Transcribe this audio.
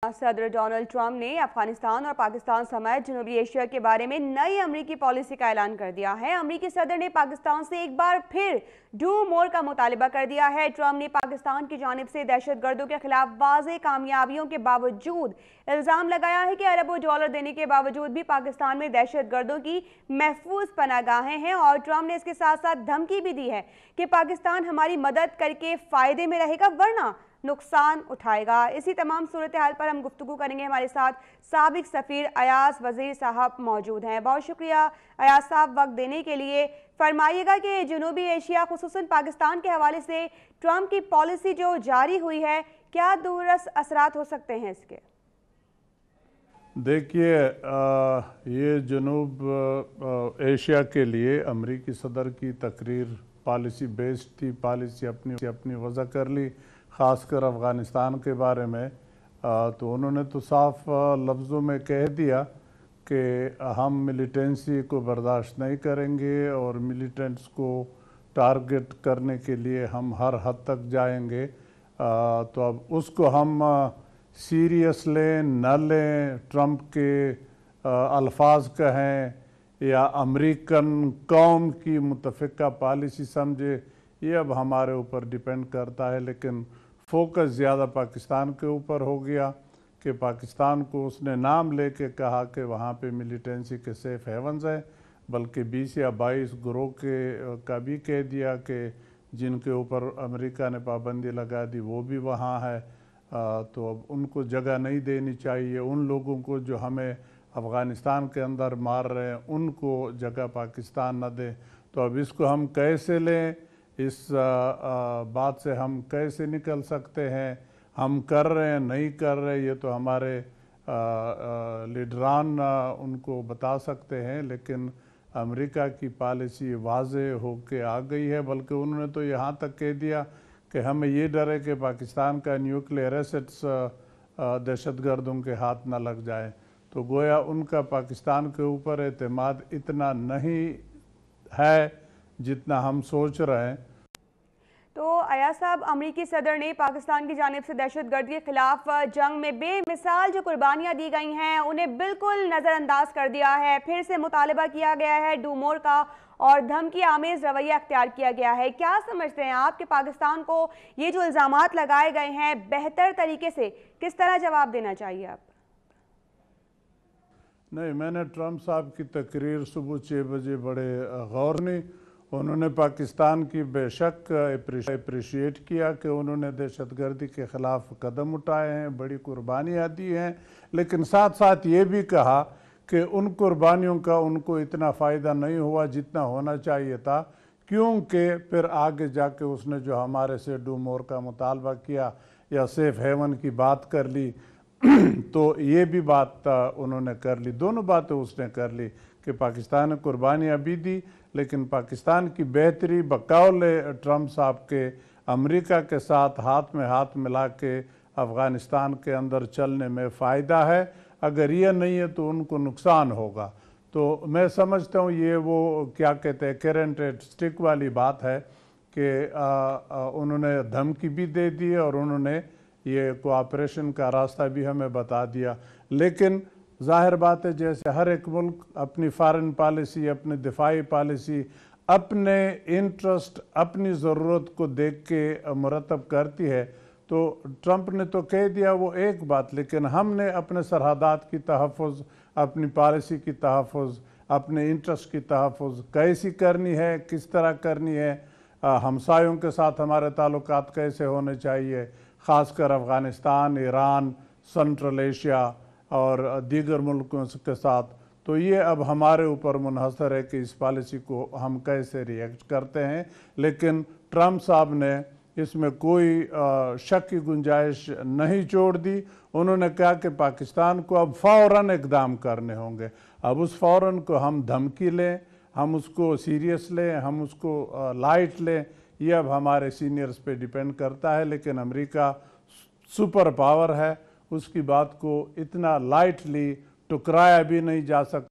सदर Donald Trump ने अफगानिस्तान और पाकिस्तान समेत जनूबी एशिया के बारे में नई अमरीकी पॉलिसी का ऐलान कर दिया है। अमरीकी सदर ने पाकिस्तान से एक बार फिर डू मोर का मुतालिबा कर दिया है। ट्रंप ने पाकिस्तान की जानिब से दहशतगर्दों के खिलाफ वाज़ेह कामयाबियों के बावजूद इल्ज़ाम लगाया है कि अरबों डॉलर देने के बावजूद भी पाकिस्तान में दहशतगर्दों की महफूज पनाहगाहें हैं। और ट्रंप ने इसके साथ साथ धमकी भी दी है कि पाकिस्तान हमारी मदद करके फ़ायदे में रहेगा वरना नुकसान उठाएगा। इसी तमाम सूरत हाल पर हम गुफ्तगू करेंगे। हमारे साथ साबिक सफ़ीर अयाज वज़ीर साहब मौजूद हैं। बहुत शुक्रिया अयाज साहब वक्त देने के लिए। फरमाइएगा कि जनूबी एशिया खुसूसन पाकिस्तान के हवाले से ट्रंप की पॉलिसी जो जारी हुई है, क्या दूरस असरात हो सकते हैं इसके? देखिए, ये जनूब एशिया के लिए अमरीकी सदर की तकरीर पॉलिसी बेस्ड थी। पॉलिसी अपनी वज़ा कर ली, ख़ासकर अफ़गानिस्तान के बारे में। तो उन्होंने तो साफ लफ्ज़ों में कह दिया कि हम मिलिटेंसी को बर्दाश्त नहीं करेंगे और मिलिटेंट्स को टारगेट करने के लिए हम हर हद तक जाएंगे। तो अब उसको हम सीरियस लें न लें, ट्रंप के अल्फाज कहें या अमेरिकन कौम की मुतफ़िका पॉलिसी समझे, ये अब हमारे ऊपर डिपेंड करता है। लेकिन फोकस ज़्यादा पाकिस्तान के ऊपर हो गया कि पाकिस्तान को उसने नाम लेके कहा कि वहाँ पे मिलिटेंसी के सेफ हेवन्स हैं, बल्कि 20 या 22 ग्रोह का भी कह दिया कि जिनके ऊपर अमेरिका ने पाबंदी लगा दी वो भी वहाँ है। तो अब उनको जगह नहीं देनी चाहिए। उन लोगों को जो हमें अफ़गानिस्तान के अंदर मार रहे हैं उनको जगह पाकिस्तान न दे। तो अब इसको हम कैसे लें, इस बात से हम कैसे निकल सकते हैं? हम कर रहे हैं नहीं कर रहे, ये तो हमारे लीडरान उनको बता सकते हैं। लेकिन अमेरिका की पॉलिसी वाज़े होके आ गई है, बल्कि उन्होंने तो यहाँ तक कह दिया कि हमें ये डर है कि पाकिस्तान का न्यूक्लियर एसेट्स दहशतगर्दों के हाथ न लग जाए। तो गोया उनका पाकिस्तान के ऊपर एतमाद इतना नहीं है जितना हम सोच रहे हैं। तो अयाज साहब, अमरीकी सदर ने पाकिस्तान की जानिब से दहशतगर्दी के खिलाफ जंग में बेमिसाल जो कुर्बानियां दी गई हैं उन्हें बिल्कुल नज़रअंदाज कर दिया है। फिर से मुतालिबा किया गया है डू मोर का और धमकी आमेज रवैया अख्तियार किया गया है। क्या समझते हैं आप कि पाकिस्तान को ये जो इल्ज़ामात लगाए गए हैं बेहतर तरीके से किस तरह जवाब देना चाहिए? आप नहीं, मैंने ट्रंप साहब की तकरीर सुबह 6 बजे बड़े गौर ने उन्होंने पाकिस्तान की बेशक अप्रिशिएट किया कि उन्होंने दहशतगर्दी के ख़िलाफ़ कदम उठाए हैं, बड़ी कुर्बानियाँ दी हैं। लेकिन साथ साथ ये भी कहा कि उन कुर्बानियों का उनको इतना फ़ायदा नहीं हुआ जितना होना चाहिए था, क्योंकि फिर आगे जाके उसने जो हमारे से डू मोर का मुतालबा किया या सेफ हेवन की बात कर ली तो ये भी बात उन्होंने कर ली। दोनों बातें उसने कर ली कि पाकिस्तान ने कुर्बानियाँ भी दी, लेकिन पाकिस्तान की बेहतरी बकौल ट्रंप साहब के अमेरिका के साथ हाथ में हाथ मिला के अफ़गानिस्तान के अंदर चलने में फ़ायदा है। अगर ये नहीं है तो उनको नुकसान होगा। तो मैं समझता हूँ ये वो क्या कहते हैं करंट स्टिक वाली बात है कि उन्होंने धमकी भी दे दी और उन्होंने ये कोऑपरेशन का रास्ता भी हमें बता दिया। लेकिन ज़ाहिर बात है, जैसे हर एक मुल्क अपनी फ़ॉरेन पॉलिसी, अपनी दिफाई पॉलिसी, अपने इंटरेस्ट, अपनी ज़रूरत को देख के मुरतब करती है। तो ट्रंप ने तो कह दिया वो एक बात, लेकिन हमने अपने सरहदात की तहफ़्फ़ुज़, अपनी पॉलिसी की तहफ़्फ़ुज़, अपने इंटरेस्ट की तहफ़्फ़ुज़ कैसी करनी है, किस तरह करनी है, हमसायों के साथ हमारे ताल्लुकात कैसे होने चाहिए, ख़ासकर अफ़गानिस्तान, ईरान, सेंट्रल एशिया और दीगर मुल्कों के साथ। तो ये अब हमारे ऊपर मुनहसर है कि इस पॉलिसी को हम कैसे रिएक्ट करते हैं। लेकिन ट्रंप साहब ने इसमें कोई शक की गुंजाइश नहीं छोड़ दी। उन्होंने कहा कि पाकिस्तान को अब फ़ौरन इक़दाम करने होंगे। अब उस फ़ौरन को हम धमकी लें, हम उसको सीरियस लें, हम उसको लाइट लें, ये अब हमारे सीनियर्स पे डिपेंड करता है। लेकिन अमेरिका सुपर पावर है, उसकी बात को इतना लाइटली टुकराया भी नहीं जा सकता।